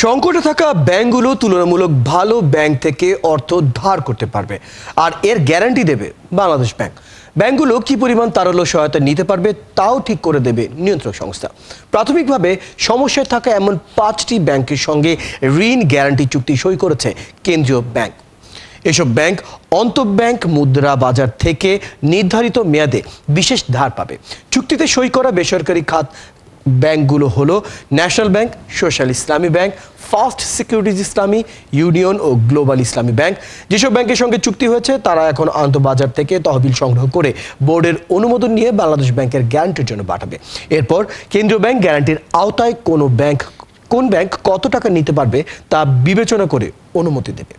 সংকটে থাকা ব্যাংকগুলো তুলনামূলক ভালো ব্যাংক থেকে অর্থ ধার করতে পারবে, আর এর গ্যারান্টি দেবে বাংলাদেশ ব্যাংক। ব্যাংকগুলো কি পরিমাণ তারল্য সহায়তা নিতে পারবে তাও ঠিক করে দেবে নিয়ন্ত্রক সংস্থা। প্রাথমিকভাবে সমস্যায় থাকা এমন 5টি ব্যাংকের সঙ্গে ঋণ গ্যারান্টি চুক্তি সই করেছে কেন্দ্রীয় ব্যাংক। এসব ব্যাংক অন্তঃব্যাংক মুদ্রা বাজার থেকে নির্ধারিত মেয়াদে বিশেষ ধার পাবে। চুক্তিতে সই করা বেসরকারি খাত ব্যাংকগুলো হলো ন্যাশনাল ব্যাংক, সোশ্যাল ইসলামী ব্যাংক, ফার্স্ট সিকিউরিটিজ ইসলামী, ইউনিয়ন ও গ্লোবাল ইসলামী ব্যাংক। যেসব ব্যাংকের সঙ্গে চুক্তি হয়েছে তারা এখন আন্তঃবাজার থেকে তহবিল সংগ্রহ করে বোর্ডের অনুমোদন নিয়ে বাংলাদেশ ব্যাংকের গ্যারান্টির জন্য পাঠাবে। এরপর কেন্দ্রীয় ব্যাংক গ্যারান্টির আওতায় কোন ব্যাংক কত টাকা নিতে পারবে তা বিবেচনা করে অনুমতি দেবে।